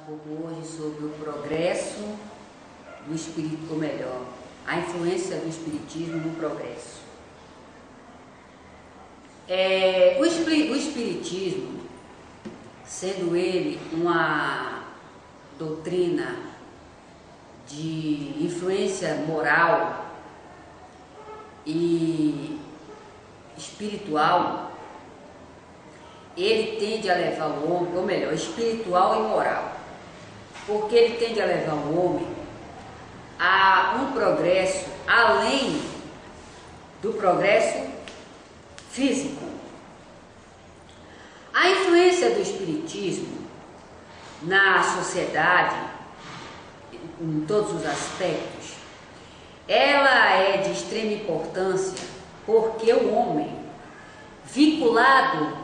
pouco hoje sobre o progresso do espírito, ou melhor, a influência do espiritismo no progresso. O espiritismo, sendo ele uma doutrina de influência moral e espiritual, ele tende a levar o homem, ou melhor, espiritual e moral, porque ele tende a levar o homem a um progresso além do progresso físico. A influência do espiritismo na sociedade, em todos os aspectos, ela é de extrema importância, porque o homem, vinculado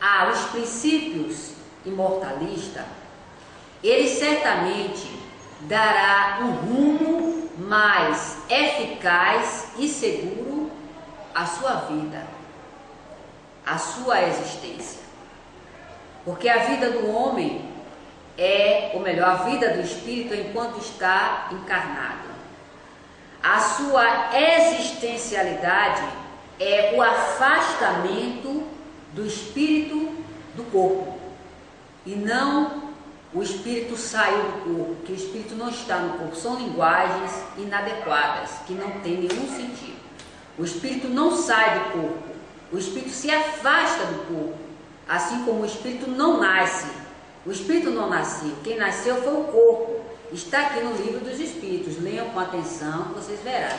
aos princípios imortalistas, ele certamente dará um rumo mais eficaz e seguro à sua vida, à sua existência. Porque a vida do homem ou melhor, a vida do espírito enquanto está encarnado. A sua existencialidade é o afastamento do espírito do corpo, e não o espírito saiu do corpo, que o espírito não está no corpo. São linguagens inadequadas, que não têm nenhum sentido. O espírito não sai do corpo, o espírito se afasta do corpo, assim como o espírito não nasce. O espírito não nasceu, quem nasceu foi o corpo. Está aqui no livro dos espíritos, leiam com atenção, vocês verão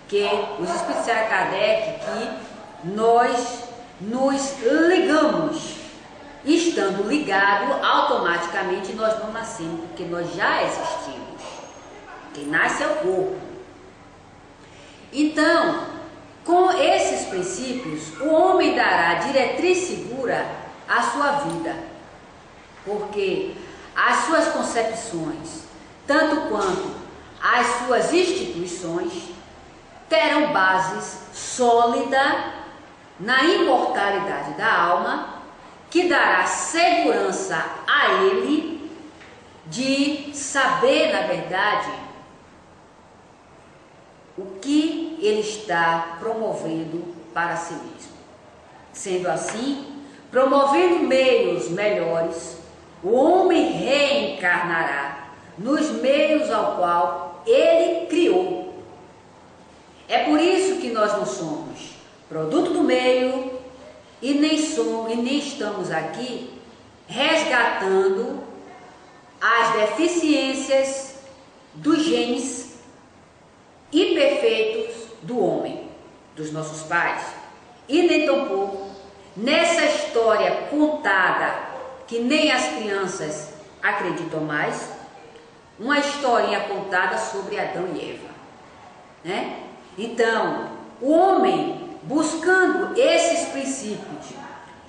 que os espíritos de Allan Kardec, que nós nos ligamos, estando ligado, automaticamente nós não nascemos, porque nós já existimos. Quem nasce é o corpo. Então, com esses princípios, o homem dará diretriz segura à sua vida, porque as suas concepções, tanto quanto as suas instituições, terão bases sólidas na imortalidade da alma, que dará segurança a ele de saber, na verdade, o que ele está promovendo para si mesmo. Sendo assim, promovendo meios melhores, o homem reencarnará nos meios ao qual ele criou. É por isso que nós não somos produto do meio e nem estamos aqui resgatando as deficiências dos genes imperfeitos do homem, dos nossos pais, e nem tampouco nessa história contada que nem as crianças acreditam mais, uma historinha contada sobre Adão e Eva, né? Então, o homem, buscando esses princípios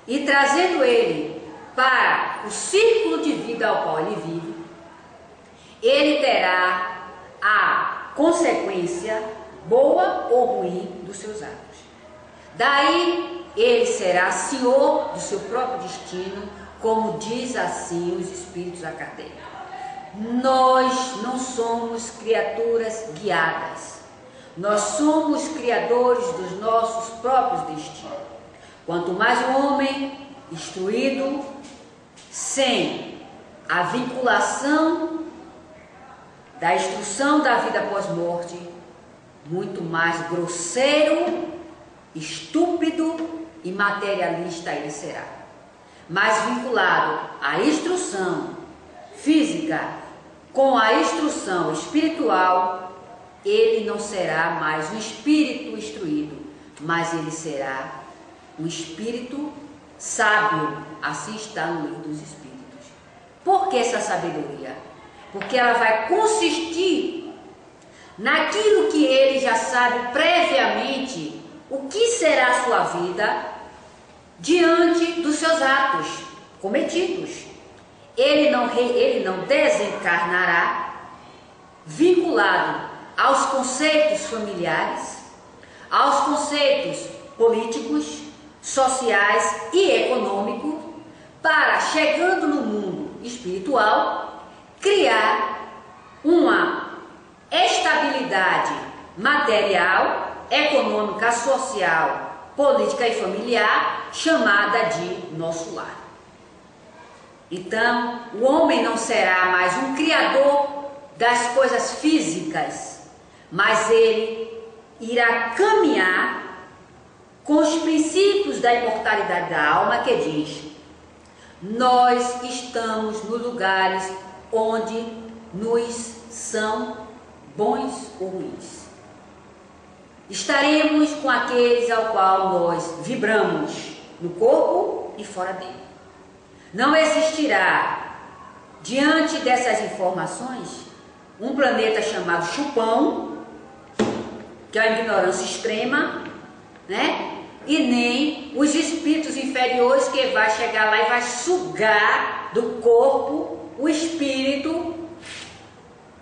e trazendo ele para o círculo de vida ao qual ele vive, ele terá a consequência boa ou ruim dos seus atos. Daí ele será senhor do seu próprio destino, como diz assim os espíritos a Kardec. Nós não somos criaturas guiadas, nós somos criadores dos nossos próprios destinos. Quanto mais o homem instruído, sem a vinculação da instrução da vida pós-morte, muito mais grosseiro, estúpido e materialista ele será. Mas vinculado à instrução física com a instrução espiritual, ele não será mais um espírito instruído, mas ele será um espírito sábio. Assim está no livro dos espíritos. Por que essa sabedoria? Porque ela vai consistir naquilo que ele já sabe previamente, o que será a sua vida diante dos seus atos cometidos. Ele não desencarnará vinculado aos conceitos familiares, aos conceitos políticos, sociais e econômicos, para, chegando no mundo espiritual, criar uma estabilidade material, econômica, social, política e familiar, chamada de nosso lar. Então, o homem não será mais um criador das coisas físicas, mas ele irá caminhar com os princípios da imortalidade da alma, que diz: nós estamos nos lugares onde nos são bons ou ruins. Estaremos com aqueles ao qual nós vibramos, no corpo e fora dele. Não existirá, diante dessas informações, um planeta chamado chupão, que é a ignorância extrema, né? E nem os espíritos inferiores que vai chegar lá e vai sugar do corpo o espírito,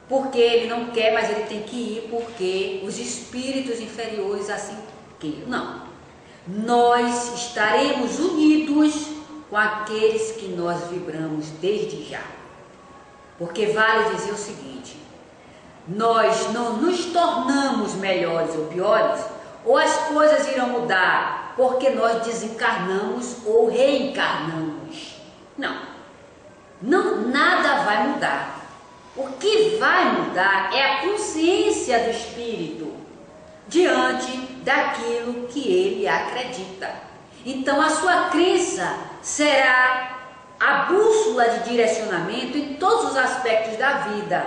porque ele não quer, mas ele tem que ir, porque os espíritos inferiores assim queiram. Não. Nós estaremos unidos com aqueles que nós vibramos desde já. Porque vale dizer o seguinte: nós não nos tornamos melhores ou piores, ou as coisas irão mudar porque nós desencarnamos ou reencarnamos. Não. Não, nada vai mudar. O que vai mudar é a consciência do espírito diante daquilo que ele acredita. Então a sua crença será a bússola de direcionamento em todos os aspectos da vida.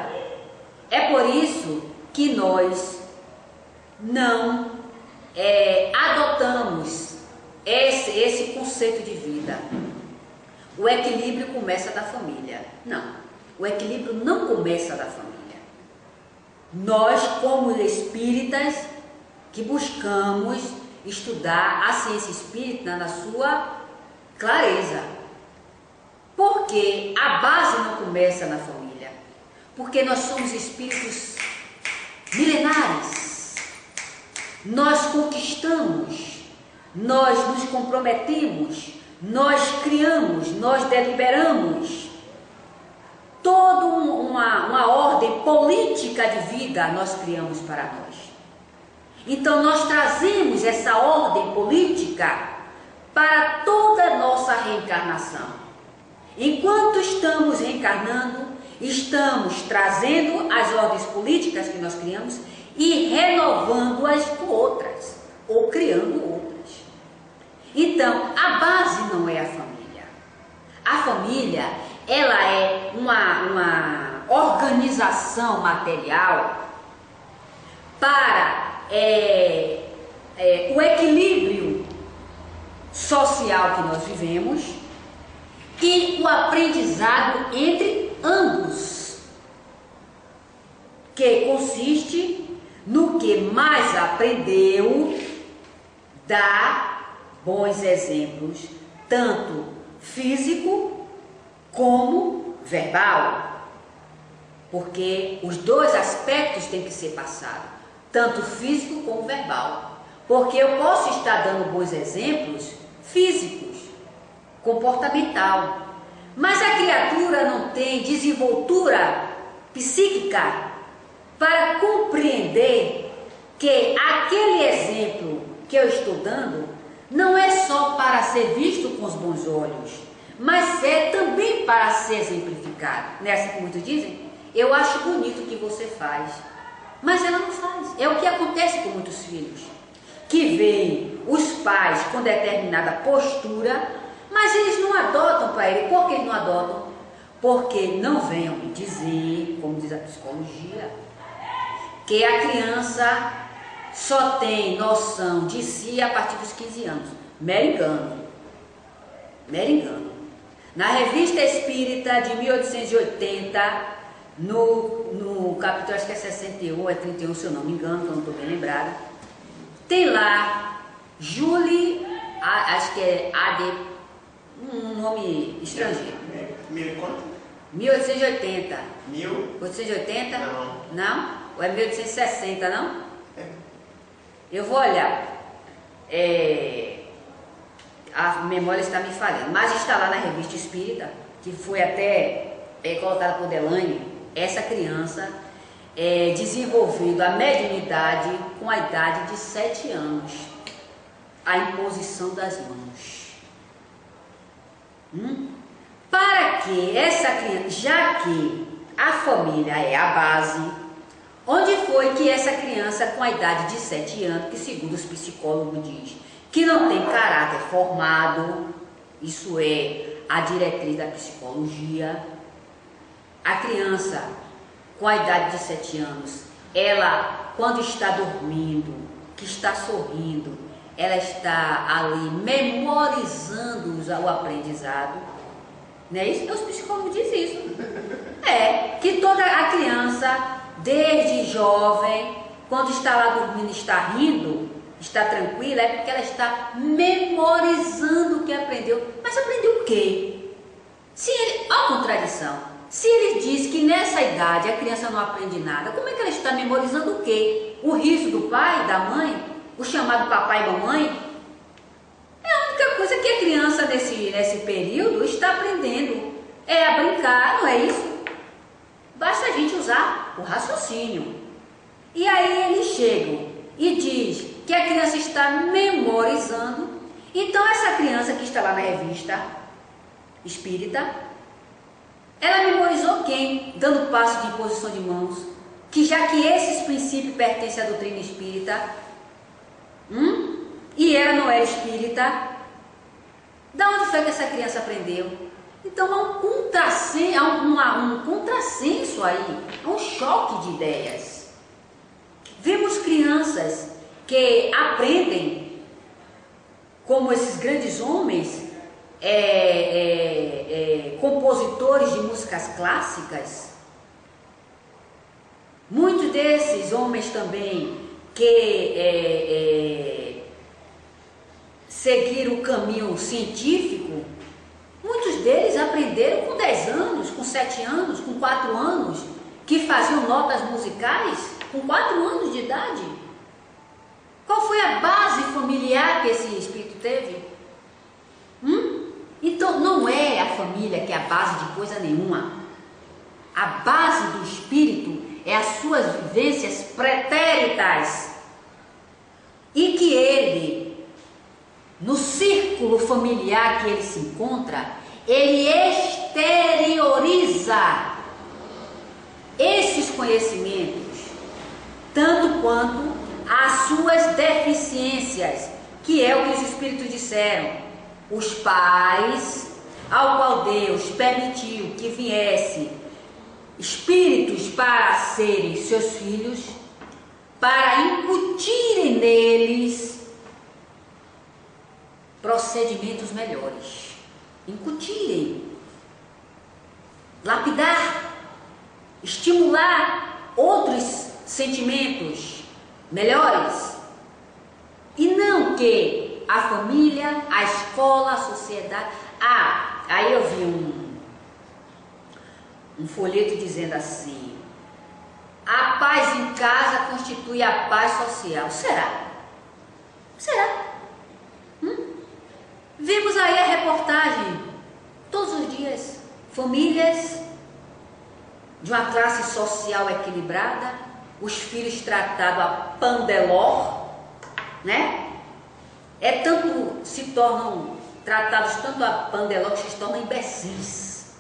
É por isso que nós não adotamos esse conceito de vida. O equilíbrio começa da família. Não, o equilíbrio não começa da família. Nós, como espíritas, que buscamos estudar a ciência espírita na sua clareza. Porque a base não começa na família. Porque nós somos espíritos milenares. Nós conquistamos, nós nos comprometemos, nós criamos, nós deliberamos. Toda uma ordem política de vida nós criamos para nós. Então nós trazemos essa ordem política para toda a nossa reencarnação. Enquanto estamos reencarnando, estamos trazendo as ordens políticas que nós criamos e renovando-as com outras, ou criando outras. Então, a base não é a família. A família, ela é uma organização material para o equilíbrio social que nós vivemos e o aprendizado entre ambos, que consiste no que mais aprendeu, dá bons exemplos, tanto físico como verbal, porque os dois aspectos têm que ser passados, tanto físico como verbal, porque eu posso estar dando bons exemplos físicos, comportamental, mas a criatura não tem desenvoltura psíquica para compreender que aquele exemplo que eu estou dando não é só para ser visto com os bons olhos, mas é também para ser exemplificado. Não é assim que muitos dizem? Eu acho bonito o que você faz, mas ela não faz. É o que acontece com muitos filhos, que veem os pais com determinada postura, mas eles não adotam para ele. Por que eles não adotam? Porque não venham me dizer, como diz a psicologia, que a criança só tem noção de si a partir dos 15 anos. Mero engano. Mero engano. Na Revista Espírita de 1880, no capítulo, acho que é 61, é 31, se eu não me engano, que eu não estou bem lembrada, tem lá Julie, acho que é AD, um nome estrangeiro. 1880. 1880? Não. Não? Ou é 1860, não? Eu vou olhar. A memória está me falhando. Mas está lá na Revista Espírita, que foi até colocada por Delaney, essa criança é desenvolvendo a mediunidade com a idade de 7 anos. A imposição das mãos. Para que essa criança, já que a família é a base, onde foi que essa criança com a idade de 7 anos, que segundo os psicólogos diz, que não tem caráter formado, isso é a diretriz da psicologia, a criança com a idade de 7 anos, ela quando está dormindo, que está sorrindo, ela está ali memorizando o aprendizado, não é isso? Os psicólogos dizem isso. É, que toda a criança, desde jovem, quando está lá dormindo, está rindo, está tranquila, é porque ela está memorizando o que aprendeu. Mas aprendeu o quê? Se ele, ó, contradição, se ele diz que nessa idade a criança não aprende nada, como é que ela está memorizando o quê? O riso do pai, da mãe? O chamado papai e mamãe? É a única coisa que a criança nesse período está aprendendo. É a brincar, não é isso? Basta a gente usar o raciocínio. E aí eles chegam e diz que a criança está memorizando. Então essa criança que está lá na revista espírita, ela memorizou quem? Dando passo de imposição de mãos. Que já que esses princípios pertencem à doutrina espírita, e ela não era espírita, da onde foi que essa criança aprendeu? Então há um contrassenso aí, há um choque de ideias. Vemos crianças que aprendem, como esses grandes homens, compositores de músicas clássicas. Muitos desses homens também que seguiram o caminho científico, muitos deles aprenderam com 10 anos, com 7 anos, com 4 anos, que faziam notas musicais com 4 anos de idade. Qual foi a base familiar que esse espírito teve? Então não é a família que é a base de coisa nenhuma. A base do espírito é as suas vivências pretéritas. E que ele, no círculo familiar que ele se encontra, ele exterioriza esses conhecimentos, tanto quanto as suas deficiências, que é o que os espíritos disseram. Os pais, ao qual Deus permitiu que viesse espíritos para serem seus filhos, para incutirem neles procedimentos melhores, incutirem, lapidar, estimular outros sentimentos melhores, e não que a família, a escola, a sociedade. Aí eu vi um folheto dizendo assim: a paz em casa constitui a paz social. Será? Será? Vimos aí a reportagem todos os dias, famílias de uma classe social equilibrada, os filhos tratados a pandeló, né? Se tornam tratados tanto a pandeló que se tornam imbecis.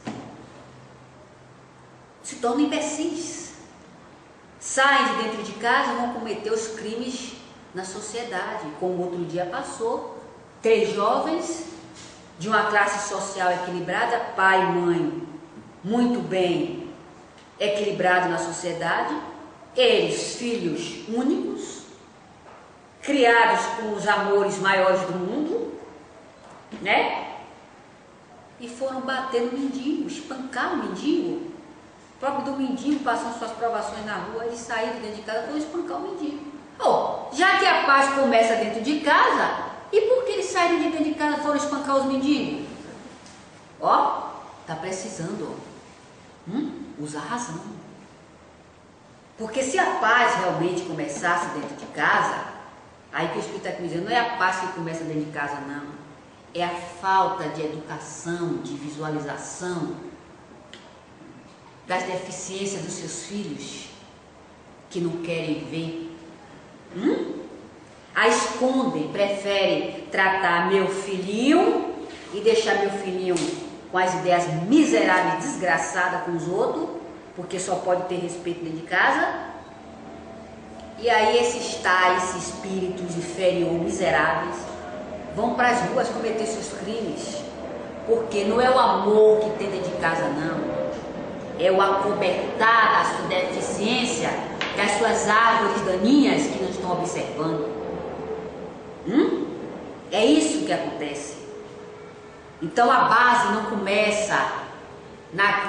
Se tornam imbecis. Saem de dentro de casa e vão cometer os crimes na sociedade. Como outro dia passou, 3 jovens de uma classe social equilibrada, pai e mãe muito bem equilibrado na sociedade, eles filhos únicos, criados com os amores maiores do mundo, né? E foram bater no mendigo, espancar o mendigo. O próprio do mendigo, passando suas provações na rua, eles saíram dentro de casa para espancar o mendigo. Já que a paz começa dentro de casa, e por que eles saíram de dentro de casa e foram espancar os mendigos? Tá precisando, usar razão. Porque se a paz realmente começasse dentro de casa, aí que o Espírito está dizendo, não é a paz que começa dentro de casa, não. É a falta de educação, de visualização das deficiências dos seus filhos que não querem ver? A escondem, preferem tratar meu filhinho e deixar meu filhinho com as ideias miseráveis, desgraçadas com os outros, porque só pode ter respeito dentro de casa. E aí esses tais espíritos inferiores, miseráveis, vão para as ruas cometer seus crimes, porque não é o amor que tem dentro de casa, não. É o acobertar da sua deficiência, das suas árvores daninhas que não estão observando. É isso que acontece. Então a base não começa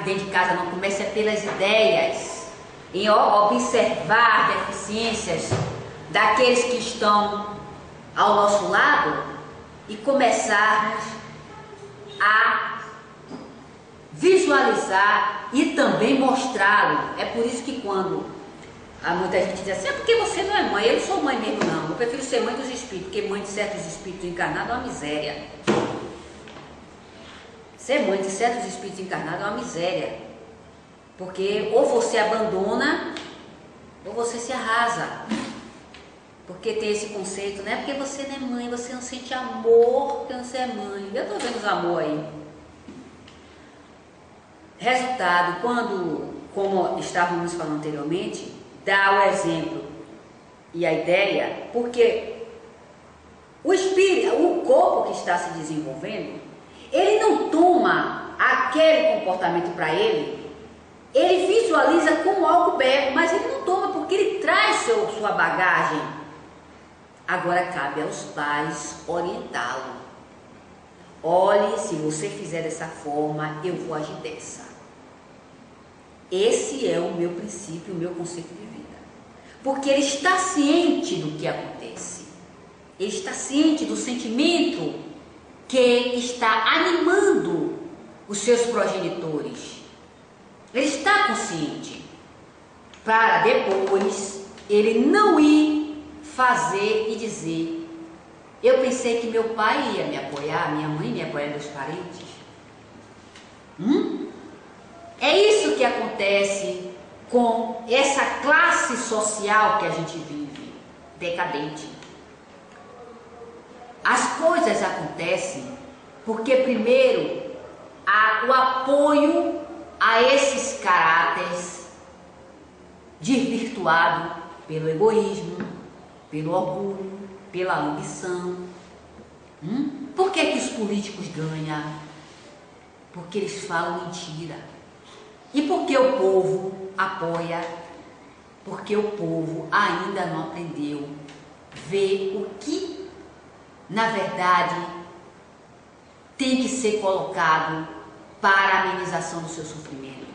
dentro de casa, não começa pelas ideias, em observar deficiências daqueles que estão ao nosso lado e começarmos a visualizar e também mostrá-lo. É por isso que quando muita gente diz assim, porque você não é mãe, eu não sou mãe mesmo não, eu prefiro ser mãe dos espíritos, porque mãe de certos espíritos encarnados é uma miséria. Ser mãe de certos espíritos encarnados é uma miséria, porque ou você abandona ou você se arrasa, porque tem esse conceito, né? Porque você não é mãe, você não sente amor porque você é mãe. Eu tô vendo os amor aí. Resultado, como estávamos falando anteriormente, dá o exemplo e a ideia, porque o espírito, o corpo que está se desenvolvendo, ele não toma aquele comportamento para ele visualiza como algo belo, mas ele não toma porque ele traz sua bagagem. Agora cabe aos pais orientá-lo. Olhe, se você fizer dessa forma, eu vou agir dessa. Esse é o meu princípio, o meu conceito de vida. Porque ele está ciente do que acontece. Ele está ciente do sentimento que está animando os seus progenitores. Ele está consciente. Para depois ele não ir fazer e dizer: eu pensei que meu pai ia me apoiar, minha mãe me apoiar, meus parentes. É isso que acontece com essa classe social que a gente vive, decadente. As coisas acontecem porque primeiro há o apoio a esses caráteres desvirtuado pelo egoísmo, pelo orgulho, pela ambição. Por que os políticos ganham? Porque eles falam mentira. E por que o povo apoia? Porque o povo ainda não aprendeu a ver o que, na verdade, tem que ser colocado para a amenização do seu sofrimento.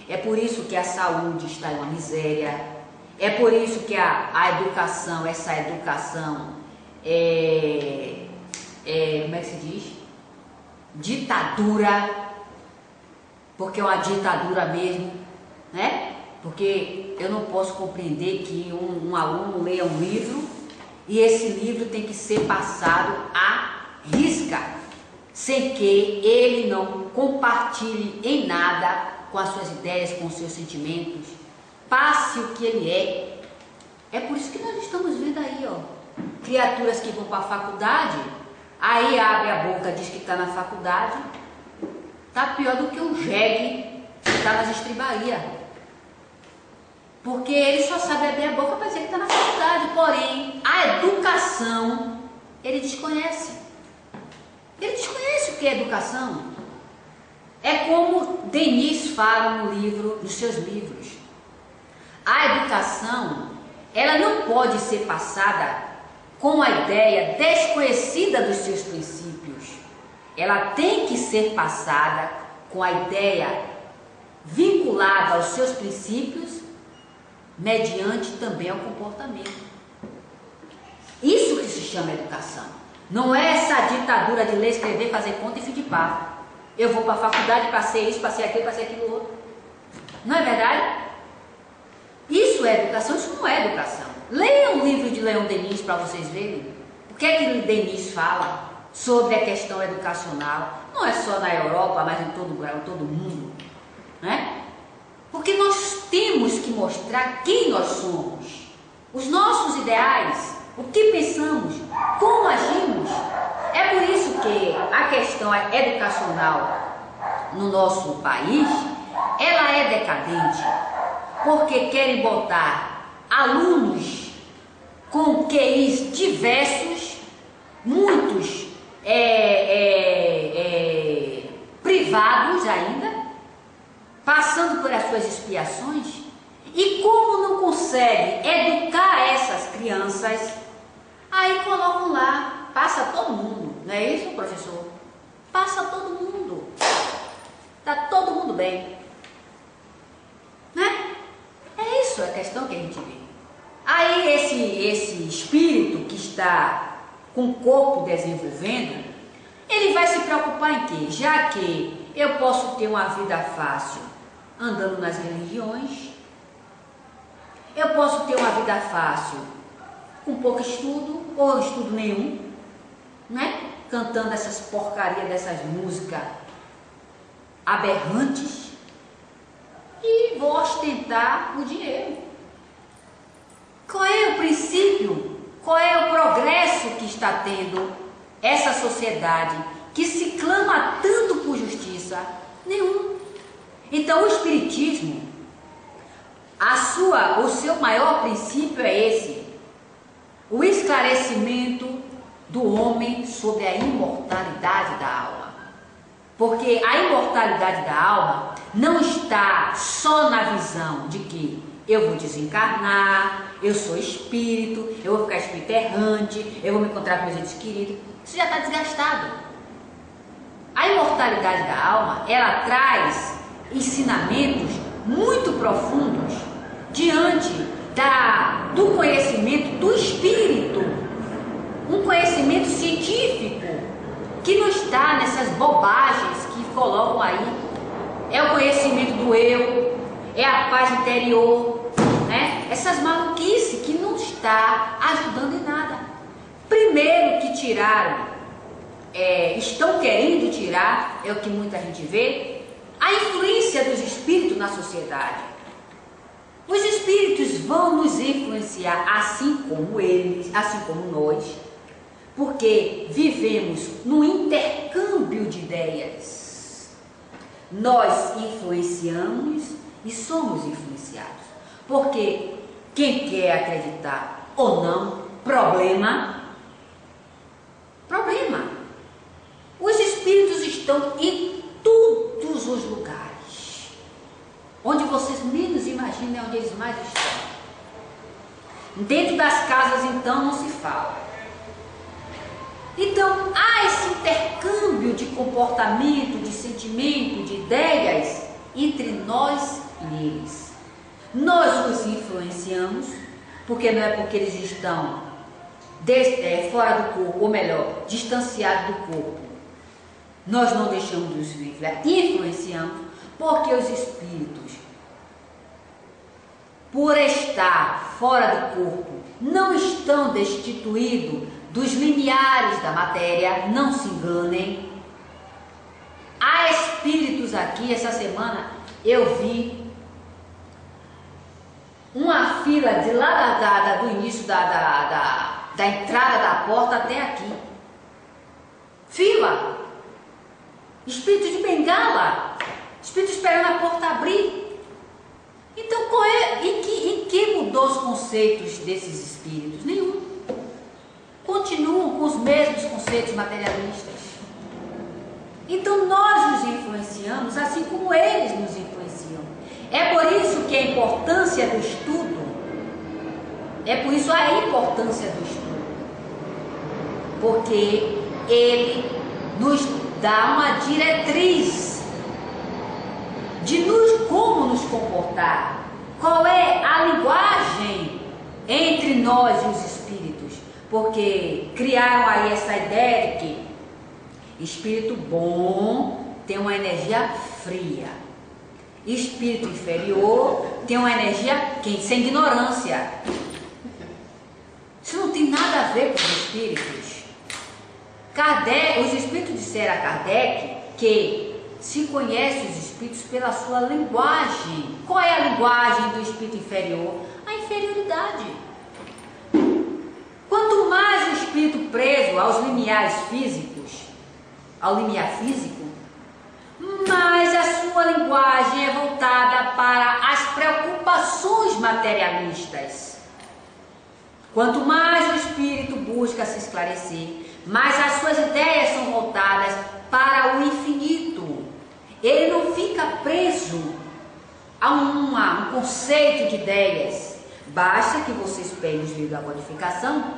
É por isso que a saúde está em uma miséria. É por isso que a educação, essa educação como é que se diz? Ditadura. Porque é uma ditadura mesmo, né? Porque eu não posso compreender que um aluno leia um livro e esse livro tem que ser passado à risca, sem que ele não compartilhe em nada com as suas ideias, com os seus sentimentos, passe o que ele é. É por isso que nós estamos vendo aí, ó, criaturas que vão para a faculdade, aí abre a boca, diz que está na faculdade, está pior do que o jegue que está nas estribarias. Porque ele só sabe abrir a boca para dizer que está na faculdade, porém, a educação, ele desconhece. Ele desconhece o que é educação. É como Denis fala no livro, nos seus livros. A educação, ela não pode ser passada com a ideia desconhecida dos seus princípios. Ela tem que ser passada com a ideia vinculada aos seus princípios, mediante também ao comportamento. Isso que se chama educação. Não é essa ditadura de ler, escrever, fazer conta e fim de papo. Eu vou para a faculdade, passei isso, passei aquilo, passei aquilo outro. Não é verdade? Isso é educação, isso não é educação. Leiam o livro de Leon Denis para vocês verem o que é que Denis fala sobre a questão educacional. Não é só na Europa, mas em todo mundo, né? mostrar quem nós somos, os nossos ideais, o que pensamos, como agimos. É por isso que a questão educacional no nosso país, ela é decadente, porque querem botar alunos com QIs diversos, muitos privados ainda, passando por as suas expiações, e como não consegue educar essas crianças, aí colocam lá, passa todo mundo, não é isso, professor? Passa todo mundo, tá todo mundo bem, né? É isso a questão que a gente vê. Aí esse espírito que está com o corpo desenvolvendo, ele vai se preocupar em quê? Já que eu posso ter uma vida fácil andando nas religiões, eu posso ter uma vida fácil com pouco estudo ou estudo nenhum, né? Cantando essas porcarias dessas músicas aberrantes, e vou ostentar o dinheiro. Qual é o princípio? Qual é o progresso que está tendo essa sociedade que se clama tanto por justiça? Nenhum. Então o Espiritismo, o seu maior princípio é esse: o esclarecimento do homem sobre a imortalidade da alma. Porque a imortalidade da alma não está só na visão de que eu vou desencarnar, eu sou espírito, eu vou ficar espírito errante, eu vou me encontrar com meus entes queridos. Isso já está desgastado. A imortalidade da alma, ela traz ensinamentos muito profundos diante do conhecimento do espírito, um conhecimento científico que não está nessas bobagens que colocam aí. É o conhecimento do eu, é a paz interior, né? Essas maluquices que não está ajudando em nada. Primeiro que tiraram, estão querendo tirar, é o que muita gente vê, a influência dos espíritos na sociedade. Os espíritos vão nos influenciar assim como eles, assim como nós, porque vivemos no intercâmbio de ideias. Nós influenciamos e somos influenciados, porque quem quer acreditar ou não, problema. Os espíritos estão em todos os lugares, onde vocês menos imaginam é onde eles mais estão. Dentro das casas, então, não se fala. Então, há esse intercâmbio de comportamento, de sentimento, de ideias entre nós e eles. Nós os influenciamos, porque não é porque eles estão fora do corpo, ou melhor, distanciados do corpo. Nós não deixamos de os influenciamos, porque os espíritos, por estar fora do corpo, não estão destituídos dos limiares da matéria, não se enganem. Há espíritos aqui, essa semana eu vi uma fila de lá do início da entrada da porta até aqui. Fila. Espírito de bengala. Espírito esperando a porta abrir. Então, em que mudou os conceitos desses espíritos? Nenhum. Continuam com os mesmos conceitos materialistas. Então, nós os influenciamos assim como eles nos influenciam. É por isso que a importância do estudo, é por isso a importância do estudo. Porque ele nos dá uma diretriz de como nos comportar, qual é a linguagem entre nós e os espíritos, porque criaram aí essa ideia de que espírito bom tem uma energia fria, espírito inferior tem uma energia quente, sem ignorância. Isso não tem nada a ver com os espíritos. Os espíritos disseram a Kardec que se conhece os espíritos espíritos pela sua linguagem. Qual é a linguagem do espírito inferior? A inferioridade. Quanto mais o espírito preso aos limiares físicos, ao limiar físico, mais a sua linguagem é voltada para as preocupações materialistas. Quanto mais o espírito busca se esclarecer, mais as suas ideias são voltadas para o infinito. Ele não fica preso a um conceito de ideias. Basta que vocês peguem os livros da codificação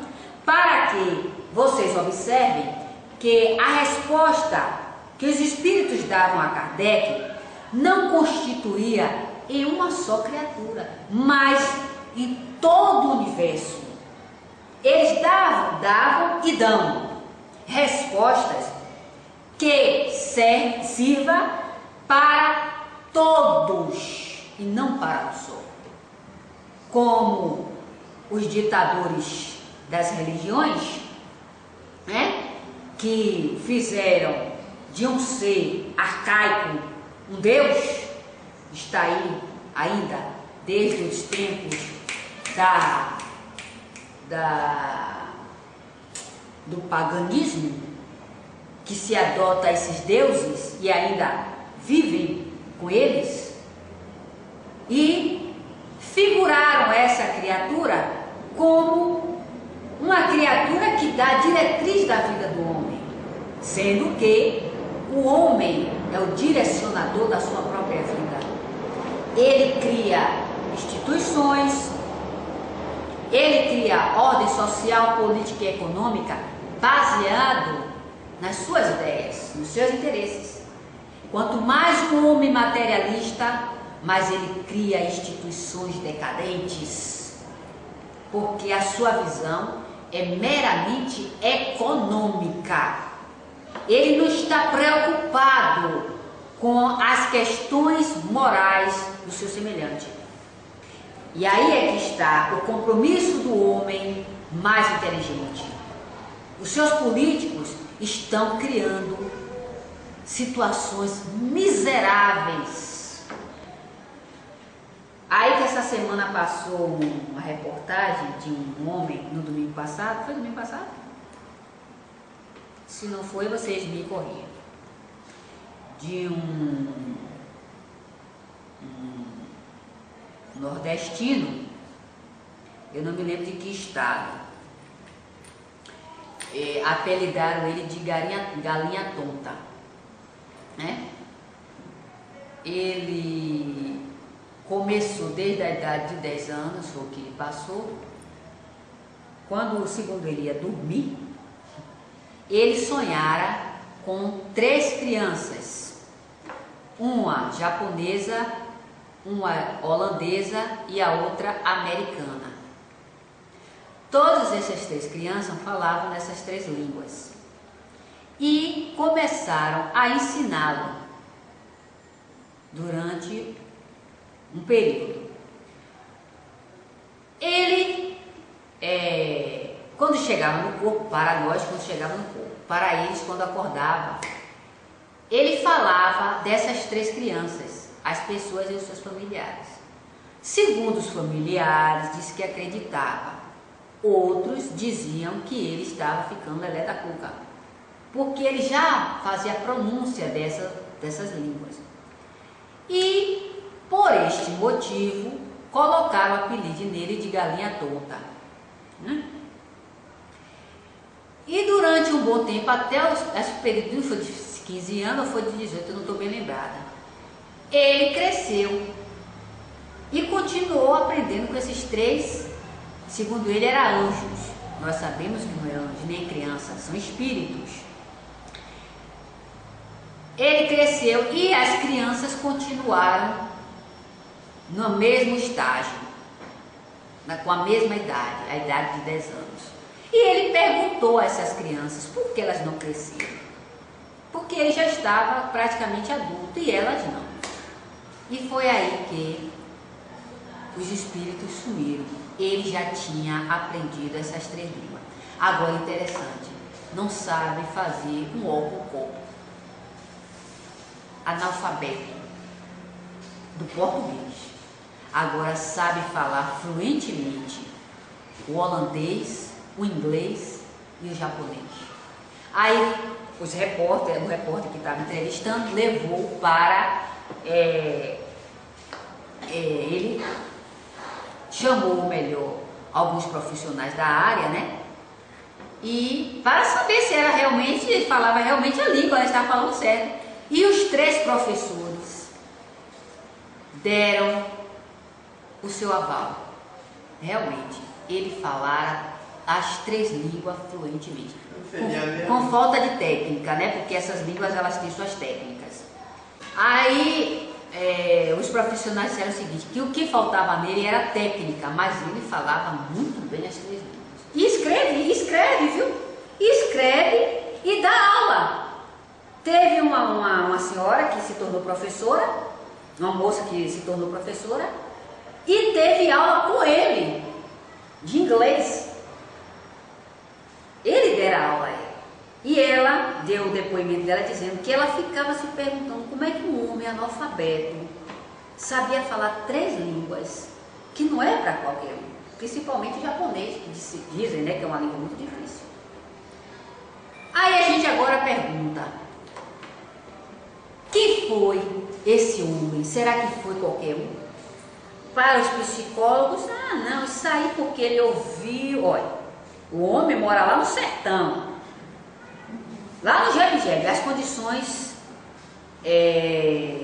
para que vocês observem que a resposta que os espíritos davam a Kardec não constituía em uma só criatura, mas em todo o universo. Eles davam e dão respostas que sirva para todos e não para um só. Como os ditadores das religiões, né, que fizeram de um ser arcaico um Deus, está aí ainda desde os tempos do paganismo, que se adota a esses deuses e ainda vivem com eles, e figuraram essa criatura como uma criatura que dá a diretriz da vida do homem, sendo que o homem é o direcionador da sua própria vida. Ele cria instituições, ele cria ordem social, política e econômica baseado nas suas ideias, nos seus interesses. Quanto mais o homem materialista, mais ele cria instituições decadentes, porque a sua visão é meramente econômica. Ele não está preocupado com as questões morais do seu semelhante. E aí é que está o compromisso do homem mais inteligente. Os seus políticos estão criando situações miseráveis. Aí que essa semana passou uma reportagem de um homem no domingo passado. Foi domingo passado? Se não foi, vocês me corrijam. De um nordestino, eu não me lembro de que estado, apelidaram ele de galinha tonta, né? Ele começou desde a idade de 10 anos, foi o que ele passou. Quando, segundo ele, ia dormir, ele sonhara com 3 crianças, uma japonesa, uma holandesa e a outra americana. Todas essas 3 crianças falavam nessas 3 línguas e começaram a ensiná-lo durante um período. Ele, quando chegava no corpo, para nós, quando chegava no corpo, para eles, quando acordava, ele falava dessas 3 crianças, as pessoas e os seus familiares. Segundo os familiares, disse que acreditava. Outros diziam que ele estava ficando lelé da cuca, porque ele já fazia a pronúncia dessas línguas. E, por este motivo, colocaram o apelido nele de galinha tonta, né? E durante um bom tempo, até esse período foi de 15 anos ou foi de 18, eu não estou bem lembrada, ele cresceu e continuou aprendendo com esses 3, segundo ele, eram anjos. Nós sabemos que não é anjo, nem criança, são espíritos. Ele cresceu e as crianças continuaram no mesmo estágio, com a mesma idade, a idade de 10 anos. E ele perguntou a essas crianças por que elas não cresceram. Porque ele já estava praticamente adulto e elas não. E foi aí que os espíritos sumiram. Ele já tinha aprendido essas 3 línguas. Agora, interessante, não sabe fazer um ó com copo. Analfabeto. do português. Agora sabe falar fluentemente o holandês, o inglês e o japonês. Aí o repórter que estava entrevistando levou para... ele chamou, melhor, alguns profissionais da área, né? E para saber se era realmente, ele falava realmente a língua, ela estava falando certo. E os 3 professores deram o seu aval. Realmente, ele falara as 3 línguas fluentemente. Com falta de técnica, né? Porque essas línguas, elas têm suas técnicas. Aí, os profissionais disseram o seguinte, que o que faltava nele era técnica, mas ele falava muito bem as 3 línguas. E escreve, viu? Escreve e dá aula. Teve uma senhora que se tornou professora, uma moça que se tornou professora, e teve aula com ele, de inglês. Ele dera aula a ela. E ela deu o depoimento dela dizendo que ela ficava se perguntando como é que um homem analfabeto sabia falar 3 línguas, que não é para qualquer um, principalmente o japonês, que dizem, né, que é uma língua muito difícil. Aí a gente agora pergunta, quem foi esse homem? Será que foi qualquer um? Para os psicólogos, não, isso aí porque ele ouviu, olha, o homem mora lá no sertão, lá no Jegue, as condições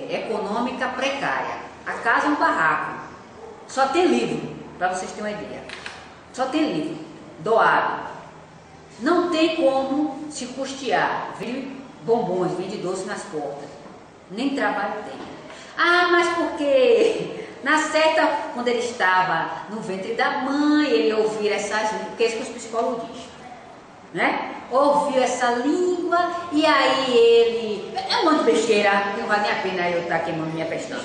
econômicas precárias. A casa é um barraco, só tem livro, para vocês terem uma ideia. Só tem livro, doado. Não tem como se custear. Vende bombons, vende doce nas portas. Nem trabalho tem. Mas porque na certa, quando ele estava no ventre da mãe, ele ouvia essas línguas, porque é isso que os psicólogos dizem, né? Ouviu essa língua e aí ele... É um monte de besteira, não vale nem a pena eu estar queimando minha pestana.